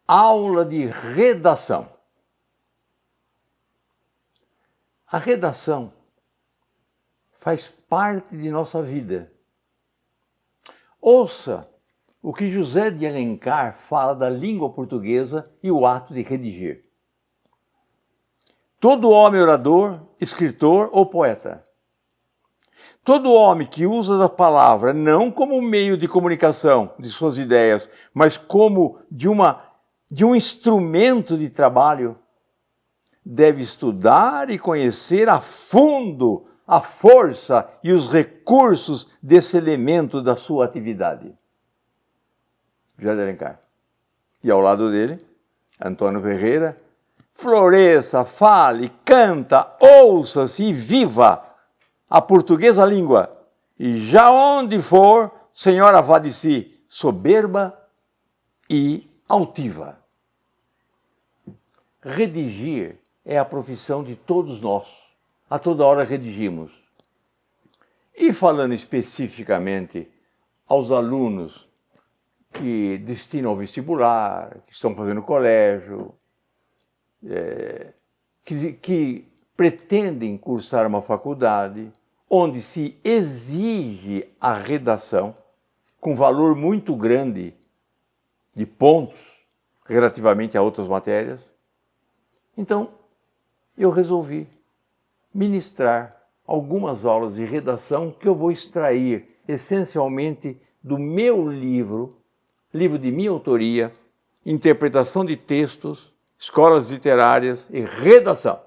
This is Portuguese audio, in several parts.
Aula de redação. A redação faz parte de nossa vida. Ouça o que José de Alencar fala da língua portuguesa e o ato de redigir. Todo homem orador, escritor ou poeta. Todo homem que usa a palavra não como meio de comunicação de suas ideias, mas como de um instrumento de trabalho, deve estudar e conhecer a fundo a força e os recursos desse elemento da sua atividade. José de Alencar. E ao lado dele, Antônio Ferreira, floresça, fale, canta, ouça-se e viva a portuguesa língua, e já onde for, senhora vá de si, soberba e altiva. Redigir é a profissão de todos nós. A toda hora redigimos. E falando especificamente aos alunos que destinam ao vestibular, que estão fazendo colégio, que pretendem cursar uma faculdade, onde se exige a redação com valor muito grande de pontos relativamente a outras matérias. Então, eu resolvi ministrar algumas aulas de redação que eu vou extrair essencialmente do meu livro de minha autoria, Interpretação de Textos, Escolas Literárias e Redação.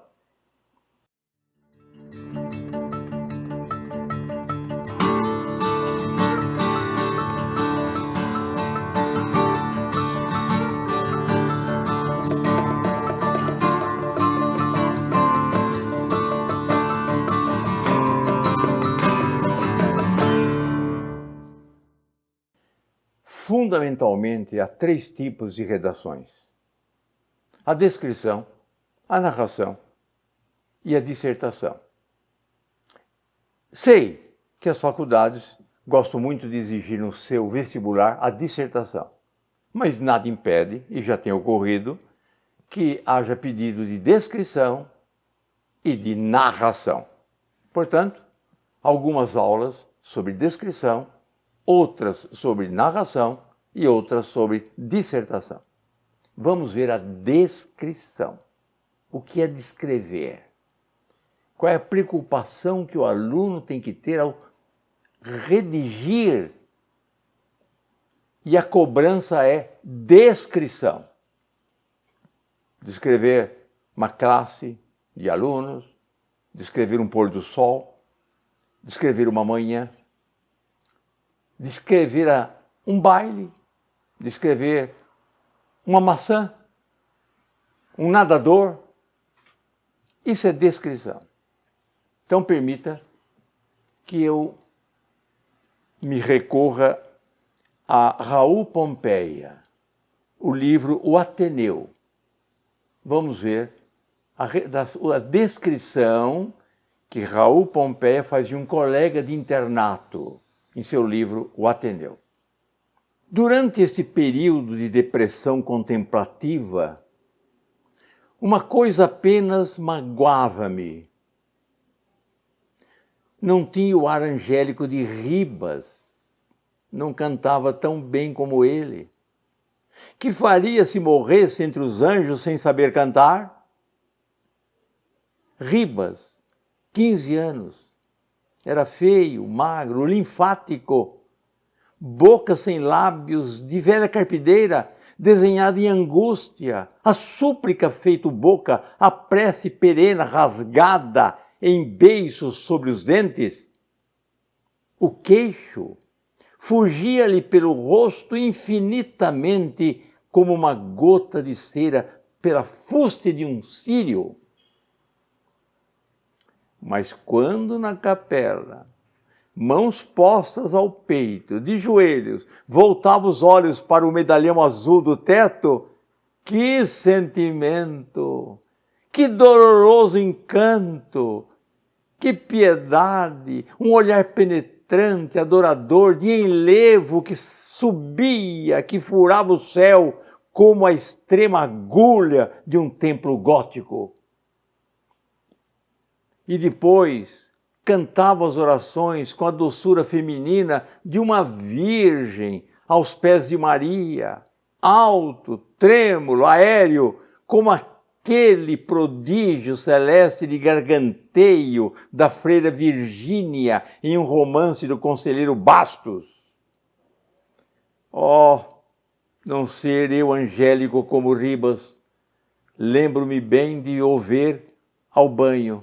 Fundamentalmente, há 3 tipos de redações: a descrição, a narração e a dissertação. Sei que as faculdades gostam muito de exigir no seu vestibular a dissertação, mas nada impede, e já tem ocorrido, que haja pedido de descrição e de narração. Portanto, algumas aulas sobre descrição, outras sobre narração e outras sobre dissertação. Vamos ver a descrição. O que é descrever? Qual é a preocupação que o aluno tem que ter ao redigir? E a cobrança é descrição. Descrever uma classe de alunos, descrever um pôr do sol, descrever uma manhã, descrever um baile, descrever uma maçã, um nadador. Isso é descrição. Então permita que eu me recorra a Raul Pompeia, o livro O Ateneu. Vamos ver a descrição que Raul Pompeia faz de um colega de internato em seu livro O Ateneu. Durante este período de depressão contemplativa, uma coisa apenas magoava-me. Não tinha o ar angélico de Ribas, não cantava tão bem como ele. Que faria se morresse entre os anjos sem saber cantar? Ribas, 15 anos, era feio, magro, linfático, boca sem lábios, de velha carpideira, desenhada em angústia, a súplica feito boca, a prece perena rasgada em beiços sobre os dentes. O queixo fugia-lhe pelo rosto infinitamente como uma gota de cera pela fuste de um círio. Mas quando na capela, mãos postas ao peito, de joelhos, voltava os olhos para o medalhão azul do teto, que sentimento, que doloroso encanto, que piedade, um olhar penetrante, adorador, de enlevo que subia, que furava o céu, como a extrema agulha de um templo gótico. E depois cantava as orações com a doçura feminina de uma virgem aos pés de Maria, alto, trêmulo, aéreo, como aquele prodígio celeste de garganteio da freira Virgínia em um romance do conselheiro Bastos. Oh, não ser eu angélico como Ribas, lembro-me bem de o ver ao banho.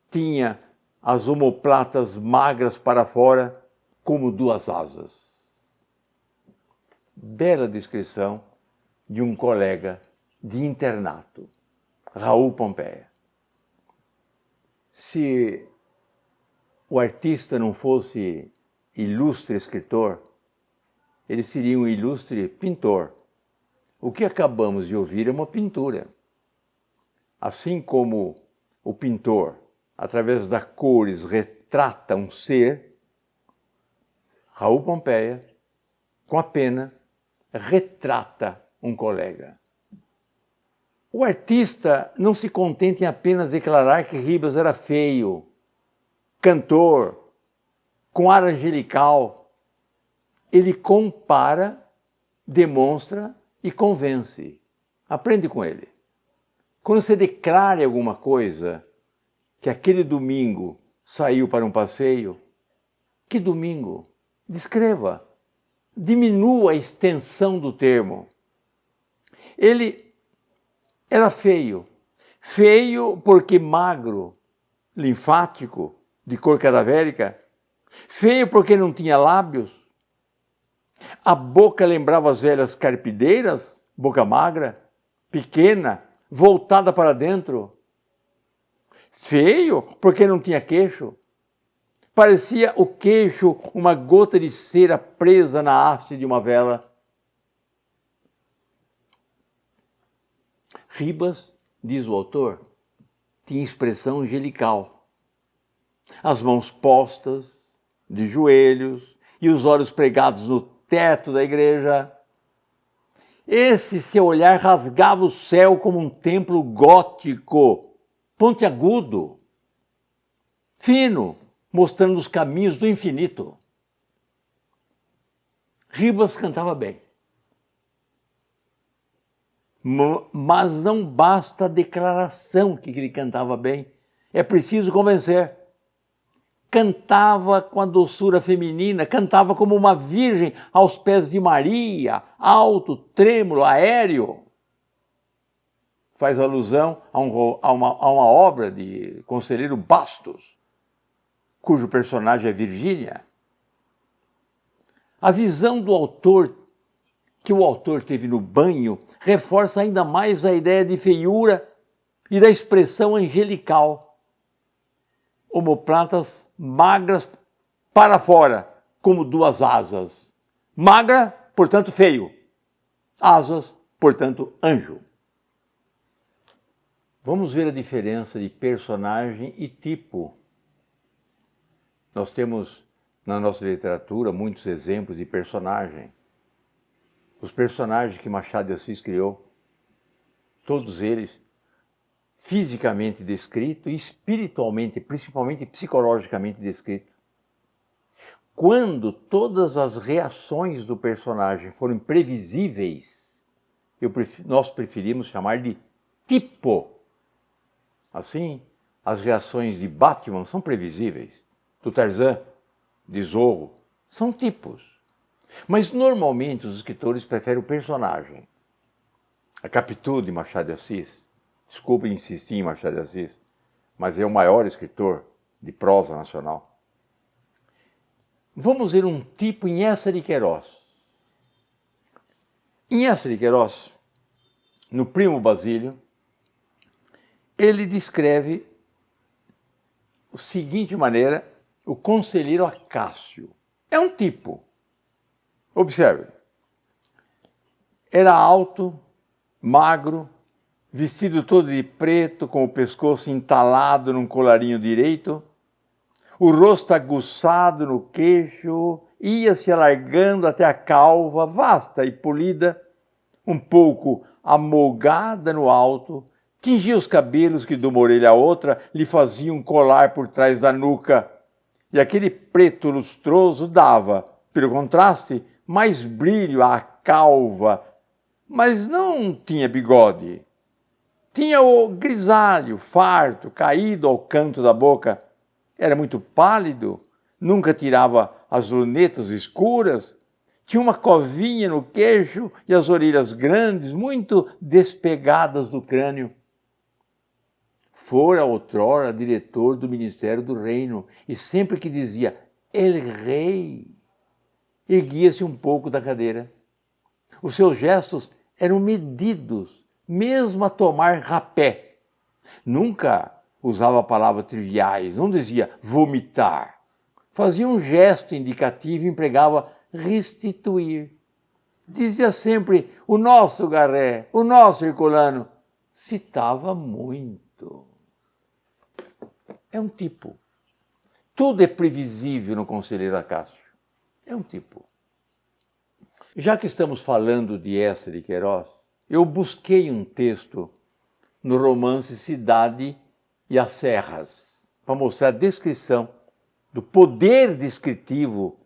Tinha as omoplatas magras para fora, como duas asas. Bela descrição de um colega de internato, Raul Pompeia. Se o artista não fosse ilustre escritor, ele seria um ilustre pintor. O que acabamos de ouvir é uma pintura. Assim como o pintor, através das cores, retrata um ser, Raul Pompeia, com a pena, retrata um colega. O artista não se contenta em apenas declarar que Ribas era feio, cantor, com ar angelical. Ele compara, demonstra e convence. Aprende com ele. Quando você declara alguma coisa, que aquele domingo saiu para um passeio, que domingo? Descreva. Diminua a extensão do termo. Ele era feio. Feio porque magro, linfático, de cor cadavérica. Feio porque não tinha lábios. A boca lembrava as velhas carpideiras, boca magra, pequena, voltada para dentro. Feio porque não tinha queixo. Parecia o queixo uma gota de cera presa na haste de uma vela. Ribas, diz o autor, tinha expressão angelical. As mãos postas, de joelhos, e os olhos pregados no teto da igreja. Esse seu olhar rasgava o céu como um templo gótico, pontiagudo, fino, mostrando os caminhos do infinito. Ribas cantava bem. Mas não basta a declaração que ele cantava bem. É preciso convencer. Cantava com a doçura feminina, cantava como uma virgem aos pés de Maria, alto, trêmulo, aéreo. Faz alusão a uma obra de conselheiro Bastos, cujo personagem é Virgínia. A visão do autor, que o autor teve no banho, reforça ainda mais a ideia de feiura e da expressão angelical. Omoplatas magras para fora, como duas asas. Magra, portanto, feio. Asas, portanto, anjo. Vamos ver a diferença de personagem e tipo. Nós temos na nossa literatura muitos exemplos de personagem. Os personagens que Machado de Assis criou, todos eles fisicamente descritos e espiritualmente, principalmente psicologicamente descritos. Quando todas as reações do personagem foram previsíveis, nós preferimos chamar de tipo. Assim, as reações de Batman são previsíveis, do Tarzan, de Zorro, são tipos. Mas normalmente os escritores preferem o personagem. A Capitu de Machado de Assis, desculpe insistir em Machado de Assis, mas é o maior escritor de prosa nacional. Vamos ver um tipo em Eça de Queiroz. Em Eça de Queiroz, no Primo Basílio, ele descreve da seguinte maneira o conselheiro Acácio. É um tipo. Observe. Era alto, magro, vestido todo de preto, com o pescoço entalado num colarinho direito, o rosto aguçado no queixo, ia se alargando até a calva, vasta e polida, um pouco amolgada no alto, tingia os cabelos que de uma orelha a outra lhe faziam colar por trás da nuca, e aquele preto lustroso dava, pelo contraste, mais brilho à calva, mas não tinha bigode. Tinha o grisalho, farto, caído ao canto da boca. Era muito pálido, nunca tirava as lunetas escuras, tinha uma covinha no queixo e as orelhas grandes, muito despegadas do crânio. Fora outrora diretor do Ministério do Reino e sempre que dizia El Rei, erguia-se um pouco da cadeira. Os seus gestos eram medidos, mesmo a tomar rapé. Nunca usava palavras triviais, não dizia vomitar. Fazia um gesto indicativo e empregava restituir. Dizia sempre o nosso Garré, o nosso Herculano. Citava muito. É um tipo. Tudo é previsível no conselheiro Acácio. É um tipo. Já que estamos falando de Eça de Queiroz, eu busquei um texto no romance Cidade e as Serras, para mostrar a descrição do poder descritivo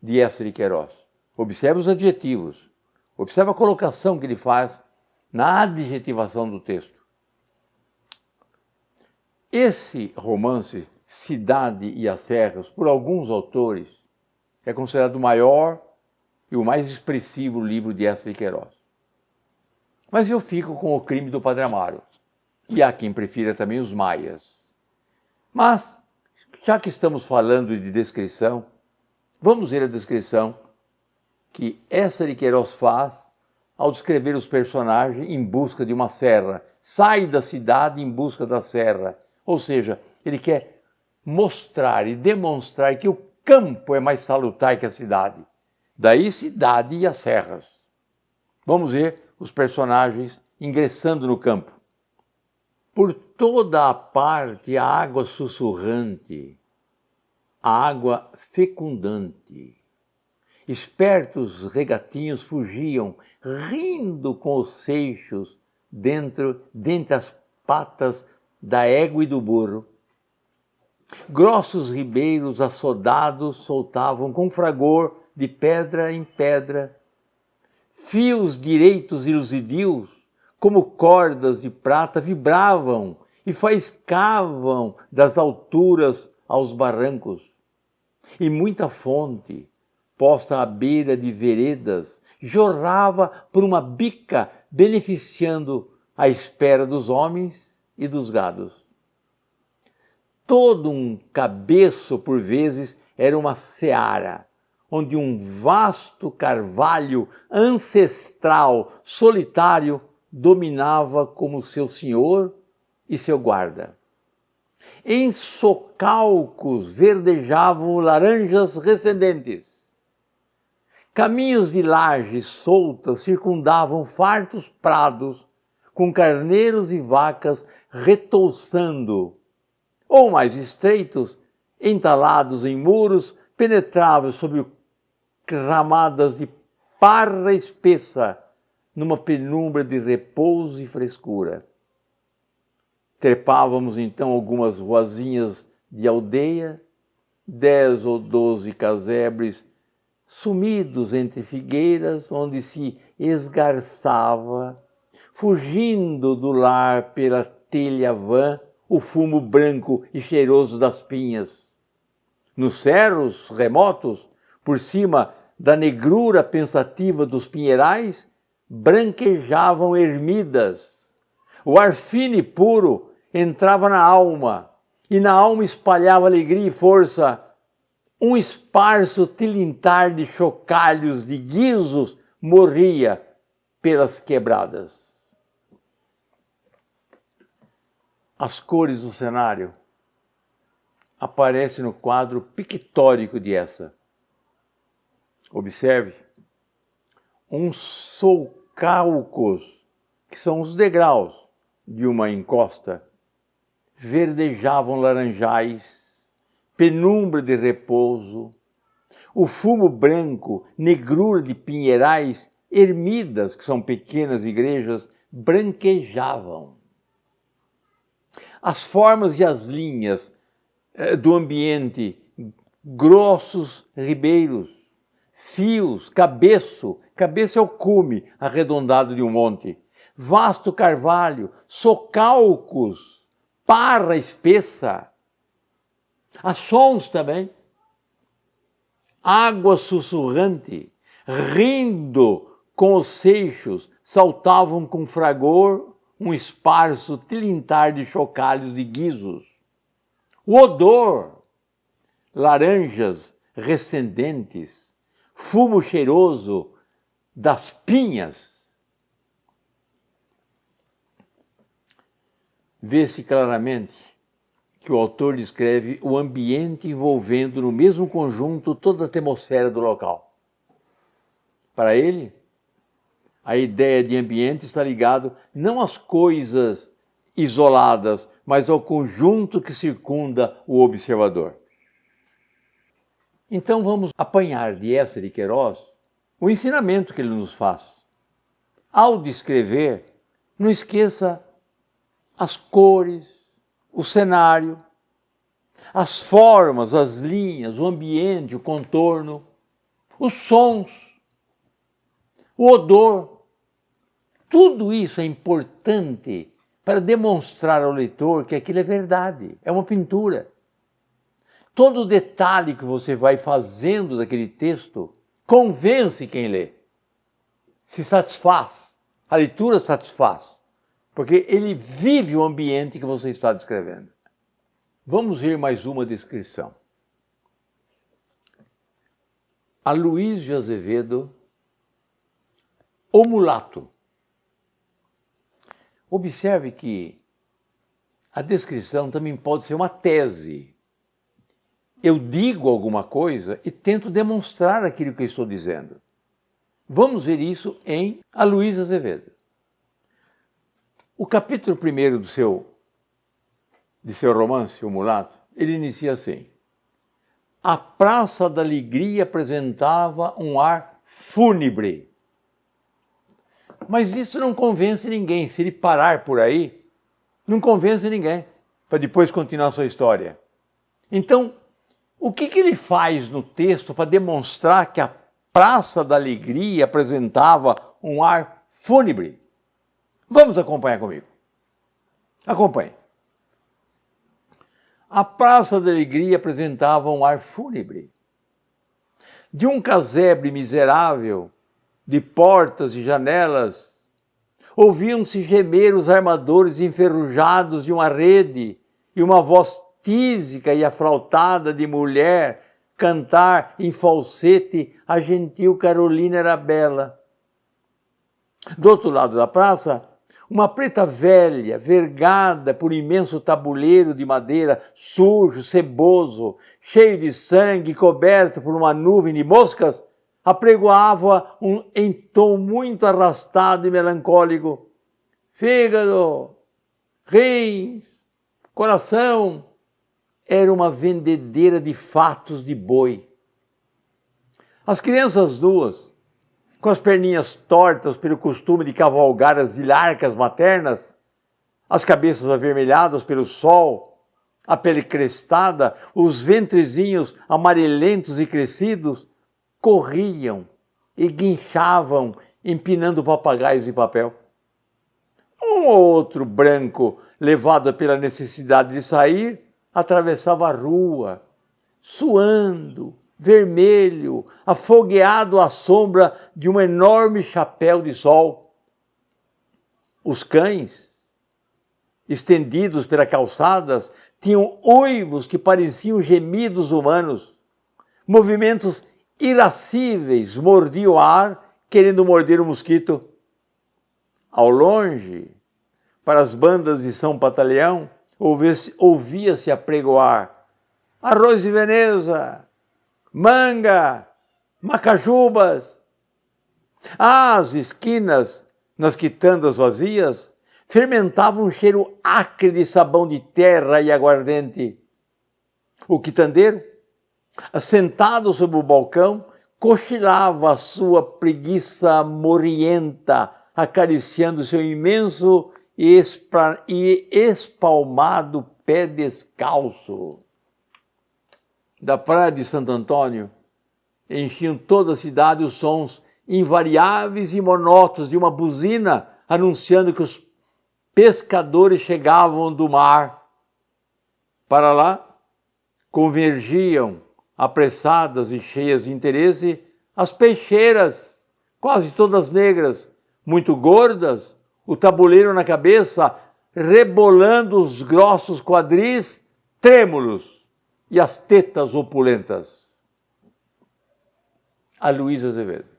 de Eça de Queiroz. Observe os adjetivos, observe a colocação que ele faz na adjetivação do texto. Esse romance, Cidade e as Serras, por alguns autores, é considerado o maior e o mais expressivo livro de Eça de Queiroz. Mas eu fico com O Crime do Padre Amaro. E há quem prefira também os Maias. Mas, já que estamos falando de descrição, vamos ver a descrição que Eça de Queiroz faz ao descrever os personagens em busca de uma serra. Sai da cidade em busca da serra. Ou seja, ele quer mostrar e demonstrar que o campo é mais salutar que a cidade. Daí Cidade e as Serras. Vamos ver os personagens ingressando no campo. Por toda a parte a água sussurrante, a água fecundante. Espertos regatinhos fugiam, rindo com os seixos dentre as patas da égua e do burro. Grossos ribeiros assodados soltavam com fragor de pedra em pedra. Fios direitos e luzidios, como cordas de prata, vibravam e faiscavam das alturas aos barrancos. E muita fonte, posta à beira de veredas, jorrava por uma bica, beneficiando a espera dos homens e dos gados. Todo um cabeço, por vezes, era uma seara, onde um vasto carvalho ancestral, solitário, dominava como seu senhor e seu guarda. Em socalcos verdejavam laranjas recendentes. Caminhos de lajes soltas circundavam fartos prados, com carneiros e vacas retouçando, ou mais estreitos, entalados em muros, penetravam sob ramadas de parra espessa, numa penumbra de repouso e frescura. Trepávamos então algumas ruazinhas de aldeia, 10 ou 12 casebres sumidos entre figueiras, onde se esgarçava, fugindo do lar pela telha vã, o fumo branco e cheiroso das pinhas. Nos cerros remotos, por cima da negrura pensativa dos pinheirais, branquejavam ermidas. O ar fino e puro entrava na alma, e na alma espalhava alegria e força. Um esparso tilintar de chocalhos, de guizos, morria pelas quebradas. As cores do cenário aparecem no quadro pictórico de Eça. Observe, uns sulcalcos, que são os degraus de uma encosta, verdejavam laranjais, penumbra de repouso, o fumo branco, negrura de pinheirais, ermidas, que são pequenas igrejas, branquejavam. As formas e as linhas do ambiente, grossos ribeiros, fios, cabeço é o cume arredondado de um monte, vasto carvalho, socalcos, parra espessa, assons também, água sussurrante, rindo com os seixos, saltavam com fragor um esparso tilintar de chocalhos de guizos. O odor, laranjas recendentes, fumo cheiroso das pinhas. Vê-se claramente que o autor descreve o ambiente envolvendo no mesmo conjunto toda a atmosfera do local. Para ele, a ideia de ambiente está ligado não às coisas isoladas, mas ao conjunto que circunda o observador. Então vamos apanhar de Eça de Queiroz o ensinamento que ele nos faz. Ao descrever, não esqueça as cores, o cenário, as formas, as linhas, o ambiente, o contorno, os sons, o odor. Tudo isso é importante para demonstrar ao leitor que aquilo é verdade, é uma pintura. Todo detalhe que você vai fazendo daquele texto convence quem lê, se satisfaz, a leitura satisfaz, porque ele vive o ambiente que você está descrevendo. Vamos ver mais uma descrição. Aloísio Azevedo, O Mulato. Observe que a descrição também pode ser uma tese. Eu digo alguma coisa e tento demonstrar aquilo que eu estou dizendo. Vamos ver isso em Aloísio Azevedo. O capítulo 1 de seu romance, O Mulato, ele inicia assim. A Praça da Alegria apresentava um ar fúnebre. Mas isso não convence ninguém. Se ele parar por aí, não convence ninguém, para depois continuar a sua história. Então, o que ele faz no texto para demonstrar que a Praça da Alegria apresentava um ar fúnebre? Vamos acompanhar comigo. Acompanhe. A Praça da Alegria apresentava um ar fúnebre. De um casebre miserável, de portas e janelas, ouviam-se gemer os armadores enferrujados de uma rede e uma voz tísica e aflautada de mulher cantar em falsete a gentil Carolina Arabella. Do outro lado da praça, uma preta velha, vergada por um imenso tabuleiro de madeira, sujo, ceboso, cheio de sangue, coberto por uma nuvem de moscas, apregoava em tom muito arrastado e melancólico: fígado, rins, coração. Era uma vendedeira de fatos de boi. As crianças duas, com as perninhas tortas pelo costume de cavalgar as ilharcas maternas, as cabeças avermelhadas pelo sol, a pele crestada, os ventrezinhos amarelentos e crescidos, corriam e guinchavam, empinando papagaios de papel. Um ou outro branco, levado pela necessidade de sair, atravessava a rua, suando, vermelho, afogueado à sombra de um enorme chapéu de sol. Os cães, estendidos pela calçadas, tinham uivos que pareciam gemidos humanos. Movimentos irascíveis mordiam o ar, querendo morder o mosquito. Ao longe, para as bandas de São Pantaleão, ouvia-se apregoar: arroz de Veneza, manga, macajubas. Às esquinas, nas quitandas vazias, fermentava um cheiro acre de sabão de terra e aguardente. O quitandeiro, assentado sobre o balcão, cochilava a sua preguiça morienta, acariciando seu imenso e espalmado pé descalço. Da praia de Santo Antônio, enchiam toda a cidade os sons invariáveis e monótonos de uma buzina anunciando que os pescadores chegavam do mar. Para lá, convergiam, apressadas e cheias de interesse, as peixeiras, quase todas negras, muito gordas, o tabuleiro na cabeça, rebolando os grossos quadris trêmulos e as tetas opulentas. A Luísa Azevedo.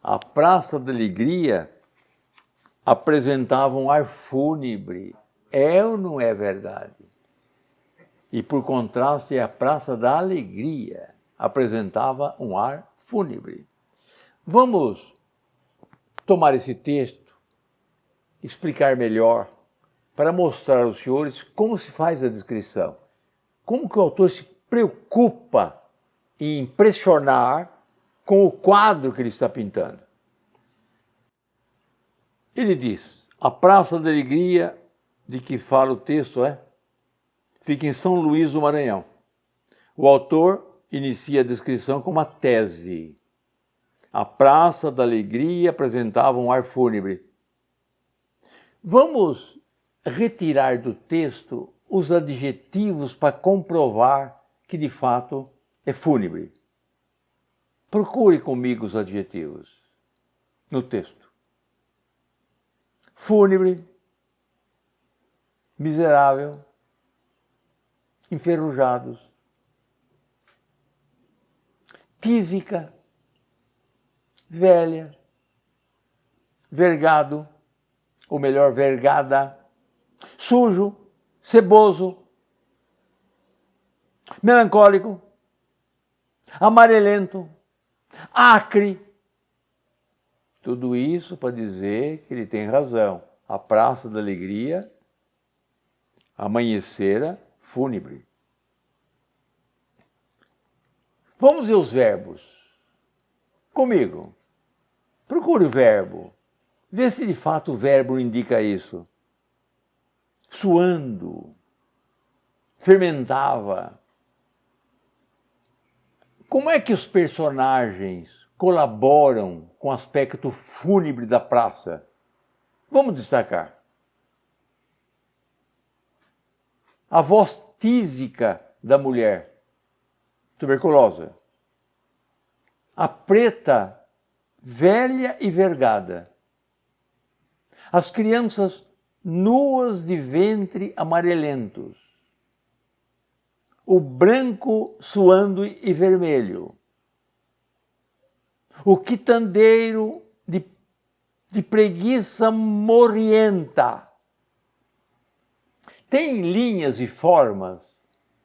A Praça da Alegria apresentava um ar fúnebre. É ou não é verdade? E por contraste, a Praça da Alegria apresentava um ar fúnebre. Vamos tomar esse texto, explicar melhor, para mostrar aos senhores como se faz a descrição. Como que o autor se preocupa em impressionar com o quadro que ele está pintando. Ele diz, a Praça da Alegria, de que fala o texto, fica em São Luís do Maranhão. O autor inicia a descrição com uma tese. A Praça da Alegria apresentava um ar fúnebre. Vamos retirar do texto os adjetivos para comprovar que de fato é fúnebre. Procure comigo os adjetivos no texto. Fúnebre, miserável, enferrujados, tísica, velha, vergado, ou melhor, vergada, sujo, ceboso, melancólico, amarelento, acre. Tudo isso para dizer que ele tem razão. A Praça da Alegria amanhecera fúnebre. Vamos ver os verbos. Comigo. Procure o verbo. Vê se de fato o verbo indica isso. Suando. Fermentava. Como é que os personagens colaboram com o aspecto fúnebre da praça? Vamos destacar. A voz tísica da mulher, tuberculosa. A preta, velha e vergada. As crianças nuas de ventre amarelentos. O branco suando e vermelho. O quitandeiro de preguiça morienta. Tem linhas e formas?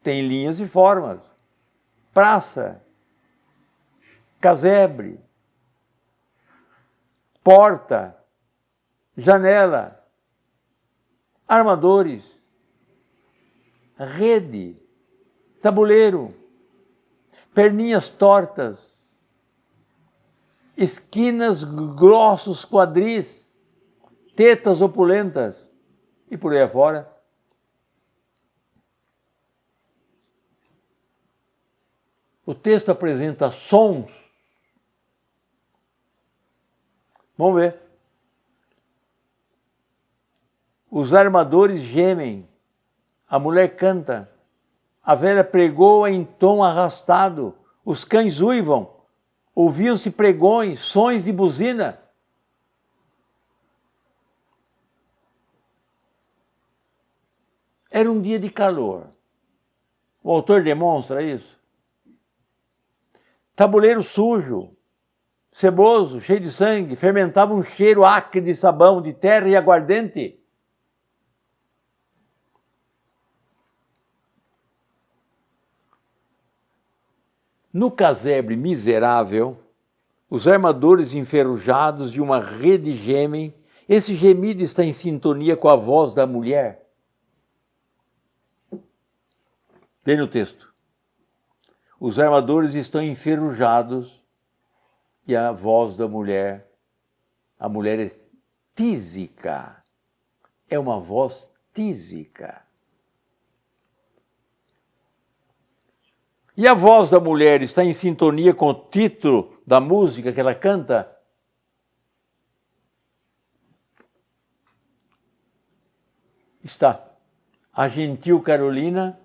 Tem linhas e formas. Praça, casebre, porta, janela, armadores, rede, tabuleiro, perninhas tortas, esquinas grossos quadris, tetas opulentas e por aí afora. O texto apresenta sons. Vamos ver. Os armadores gemem. A mulher canta. A velha pregoa em tom arrastado. Os cães uivam. Ouviam-se pregões, sons de buzina. Era um dia de calor. O autor demonstra isso. Tabuleiro sujo, ceboso, cheio de sangue, fermentava um cheiro acre de sabão, de terra e aguardente. No casebre miserável, os armadores enferrujados de uma rede gemem. Esse gemido está em sintonia com a voz da mulher. Tem no texto. Os armadores estão enferrujados e a voz da mulher, a mulher é tísica. É uma voz tísica. E a voz da mulher está em sintonia com o título da música que ela canta? Está. A gentil Carolina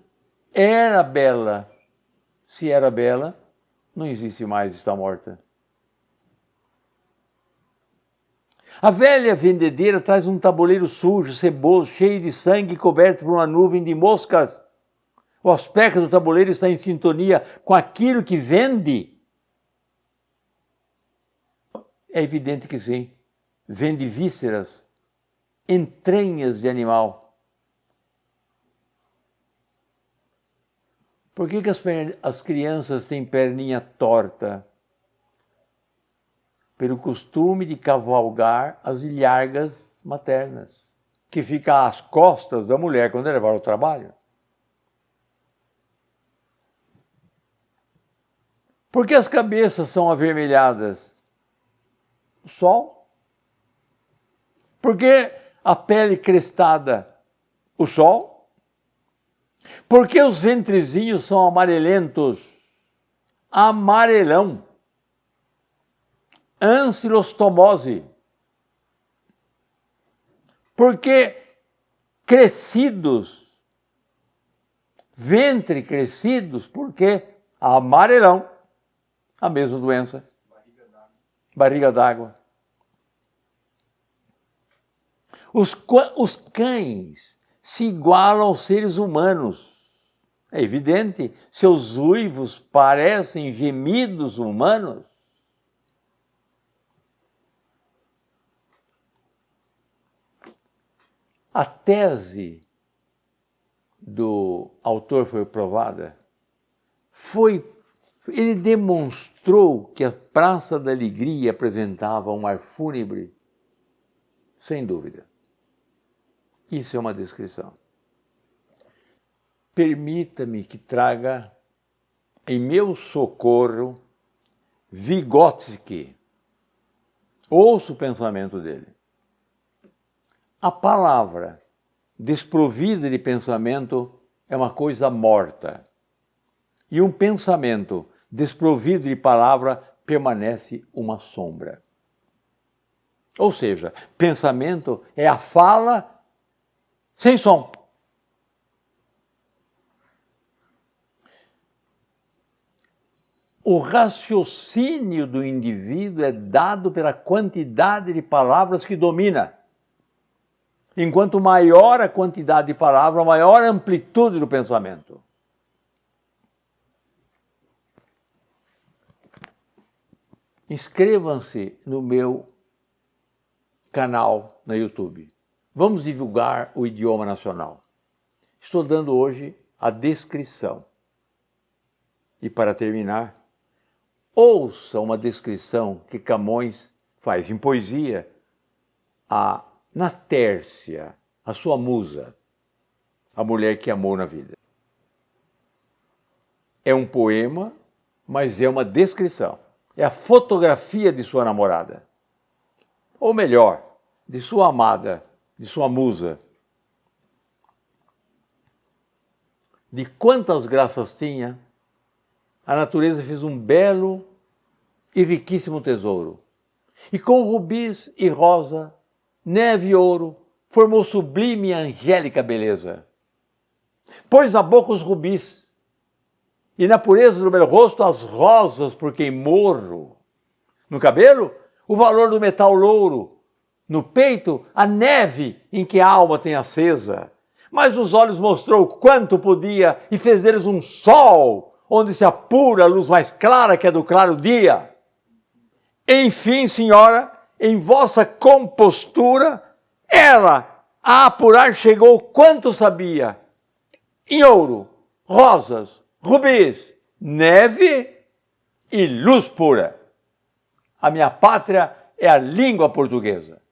era bela. Se era bela, não existe mais, está morta. A velha vendedeira traz um tabuleiro sujo, ceboso, cheio de sangue, coberto por uma nuvem de moscas. O aspecto do tabuleiro está em sintonia com aquilo que vende? É evidente que sim. Vende vísceras, entranhas de animal. Por que as crianças têm perninha torta? Pelo costume de cavalgar as ilhargas maternas, que fica às costas da mulher quando ela vai ao trabalho. Por que as cabeças são avermelhadas? O sol. Por que a pele crestada? O sol. Por que os ventrezinhos são amarelentos? Amarelão. Ancilostomose. Por que crescidos? Ventre crescidos, por quê? Amarelão. A mesma doença. Barriga d'água. Os cães se igualam aos seres humanos. É evidente, seus uivos parecem gemidos humanos. A tese do autor foi provada. Ele demonstrou que a Praça da Alegria apresentava um ar fúnebre, sem dúvida. Isso é uma descrição. Permita-me que traga em meu socorro Vygotsky. Ouça o pensamento dele. A palavra desprovida de pensamento é uma coisa morta. E um pensamento desprovido de palavra permanece uma sombra. Ou seja, pensamento é a fala sem som. O raciocínio do indivíduo é dado pela quantidade de palavras que domina. Enquanto maior a quantidade de palavras, maior a amplitude do pensamento. Inscrevam-se no meu canal no YouTube. Vamos divulgar o idioma nacional. Estou dando hoje a descrição. E para terminar, ouça uma descrição que Camões faz em poesia na Tércia, a sua musa, a mulher que amou na vida. É um poema, mas é uma descrição. É a fotografia de sua namorada. Ou melhor, de sua amada, de sua musa. De quantas graças tinha, a natureza fez um belo e riquíssimo tesouro. E com rubis e rosa, neve e ouro, formou sublime e angélica beleza. Pôs na boca os rubis, e na pureza do belo rosto as rosas por quem morro. No cabelo, o valor do metal louro. No peito, a neve em que a alma tem acesa. Mas nos olhos mostrou quanto podia e fez deles um sol, onde se apura a luz mais clara que é do claro dia. Enfim, senhora, em vossa compostura, ela a apurar chegou quanto sabia. Em ouro, rosas, rubis, neve e luz pura. A minha pátria é a língua portuguesa.